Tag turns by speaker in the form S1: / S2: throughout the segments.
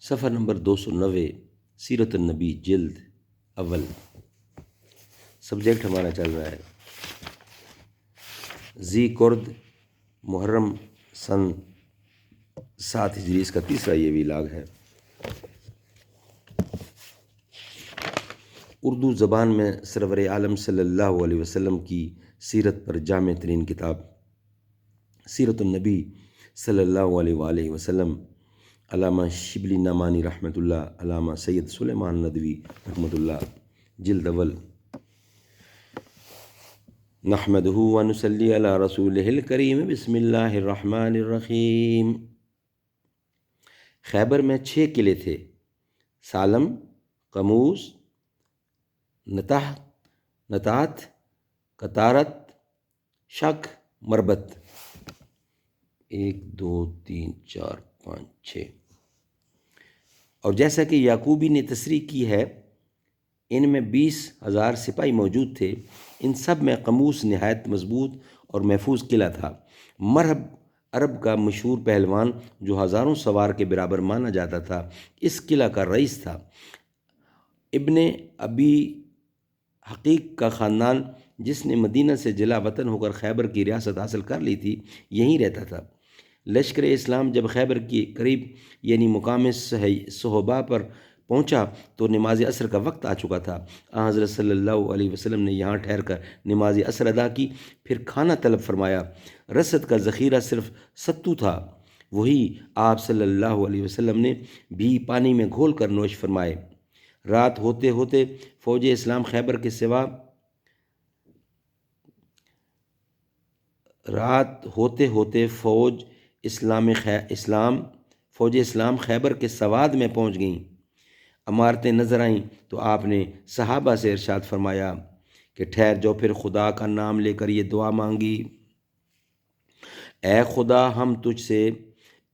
S1: صفحہ نمبر 290 سیرت النبی جلد اول۔ سبجیکٹ ہمارا چل رہا ہے ذی قرد محرم سن 7 ہجری، اس کا تیسرا یہ ویلاگ ہے۔ اردو زبان میں سرور عالم صلی اللہ علیہ وسلم کی سیرت پر جامع ترین کتاب سیرت النبی صلی اللہ علیہ وآلہ وسلم، علامہ شبلی نعمانی رحمۃ اللہ، علامہ سید سلیمان ندوی رحمۃ اللہ، جلد اول۔ نحمدہ ونصلی علی رسولہ الکریم، بسم اللہ الرحمن الرحیم۔ خیبر میں 6 قلعے تھے: سالم، قموس، نتات، قطارت، شک، مربت۔ 1 2 3 4 5 6۔ اور جیسا کہ یعقوبی نے تصریح کی ہے، ان میں 20,000 سپاہی موجود تھے۔ ان سب میں قموس نہایت مضبوط اور محفوظ قلعہ تھا۔ مرہب عرب کا مشہور پہلوان جو ہزاروں سوار کے برابر مانا جاتا تھا، اس قلعہ کا رئیس تھا۔ ابن ابی حقیق کا خاندان، جس نے مدینہ سے جلا وطن ہو کر خیبر کی ریاست حاصل کر لی تھی، یہیں رہتا تھا۔ لشکر اسلام جب خیبر کے قریب یعنی مقام صہبا پر پہنچا تو نماز عصر کا وقت آ چکا تھا۔ حضرت صلی اللہ علیہ وسلم نے یہاں ٹھہر کر نماز عصر ادا کی، پھر کھانا طلب فرمایا۔ رسد کا ذخیرہ صرف ستو تھا، وہی آپ صلی اللہ علیہ وسلم نے بھی پانی میں گھول کر نوش فرمائے۔ رات ہوتے ہوتے فوج اسلام خیبر کے سواد میں پہنچ گئیں۔ عمارتیں نظر آئیں تو آپ نے صحابہ سے ارشاد فرمایا کہ ٹھہر جاؤ، پھر خدا کا نام لے کر یہ دعا مانگی: اے خدا، ہم تجھ سے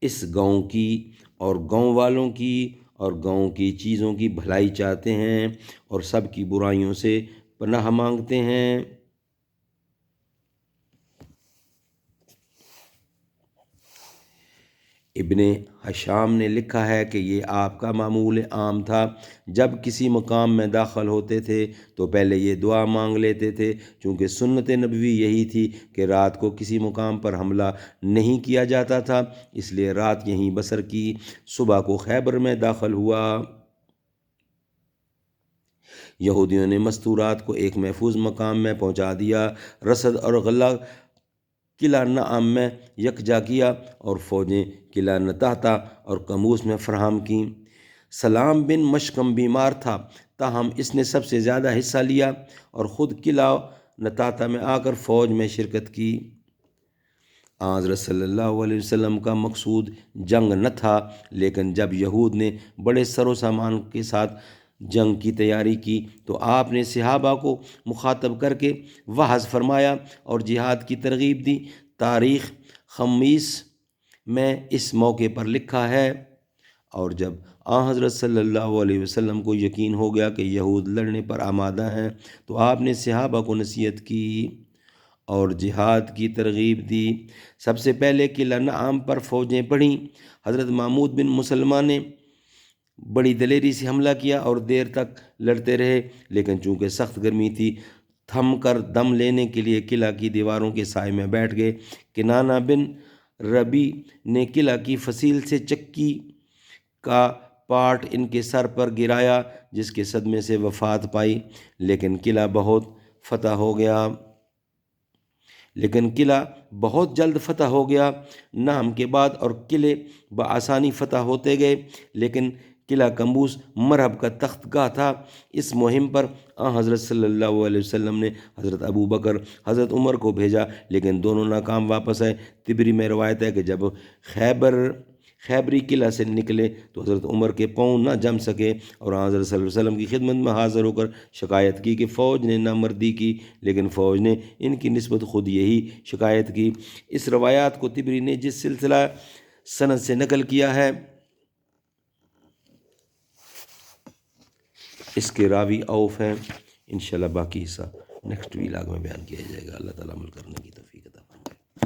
S1: اس گاؤں کی اور گاؤں والوں کی اور گاؤں کی چیزوں کی بھلائی چاہتے ہیں اور سب کی برائیوں سے پناہ مانگتے ہیں۔ ابن ہشام نے لکھا ہے کہ یہ آپ کا معمول عام تھا۔ جب کسی مقام میں داخل ہوتے تھے تو پہلے یہ دعا مانگ لیتے تھے، چونکہ سنت نبوی یہی تھی کہ رات کو کسی مقام پر حملہ نہیں کیا جاتا تھا، اس لیے رات یہیں بسر کی۔ صبح کو خیبر میں داخل ہوا۔ یہودیوں نے مستورات کو ایک محفوظ مقام میں پہنچا دیا، رسد اور غلہ قلعہ نعم میں یکجا کیا اور فوجیں قلعہ نتاتا اور قموس میں فراہم کیں۔ سلام بن مشکم بیمار تھا، تاہم اس نے سب سے زیادہ حصہ لیا اور خود قلعہ نتاتا میں آ کر فوج میں شرکت کی۔ حضرت صلی اللہ علیہ وسلم کا مقصود جنگ نہ تھا، لیکن جب یہود نے بڑے سر و سامان کے ساتھ جنگ کی تیاری کی تو آپ نے صحابہ کو مخاطب کر کے وعظ فرمایا اور جہاد کی ترغیب دی۔ تاریخ خمیس میں اس موقع پر لکھا ہے، اور جب حضرت صلی اللہ علیہ وسلم کو یقین ہو گیا کہ یہود لڑنے پر آمادہ ہیں تو آپ نے صحابہ کو نصیحت کی اور جہاد کی ترغیب دی۔ سب سے پہلے قلعہ نعم پر فوجیں بڑھیں۔ حضرت محمود بن مسلمہ نے بڑی دلیری سے حملہ کیا اور دیر تک لڑتے رہے، لیکن چونکہ سخت گرمی تھی، تھم کر دم لینے کے لیے قلعہ کی دیواروں کے سائے میں بیٹھ گئے۔ کنانہ بن ربی نے قلعہ کی فصیل سے چکی کا پارٹ ان کے سر پر گرایا، جس کے صدمے سے وفات پائی، لیکن قلعہ بہت جلد فتح ہو گیا۔ نعم کے بعد اور قلعے بآسانی فتح ہوتے گئے، لیکن قلعہ قموس مرہب کا تخت گاہ تھا۔ اس مہم پر حضرت صلی اللہ علیہ وسلم نے حضرت ابو بکر، حضرت عمر کو بھیجا، لیکن دونوں ناکام واپس آئے۔ طبری میں روایت ہے کہ جب خیبری قلعہ سے نکلے تو حضرت عمر کے پاؤں نہ جم سکے اور حضرت صلی اللہ علیہ وسلم کی خدمت میں حاضر ہو کر شکایت کی کہ فوج نے نامردی کی، لیکن فوج نے ان کی نسبت خود یہی شکایت کی۔ اس روایات کو طبری نے جس سلسلہ سند سے نقل کیا ہے، اس کے راوی اوف ہیں۔ انشاءاللہ باقی حصہ نیکسٹ ویلاگ میں بیان کیا جائے گا۔ اللہ تعالیٰ عمل کرنے کی توفیق۔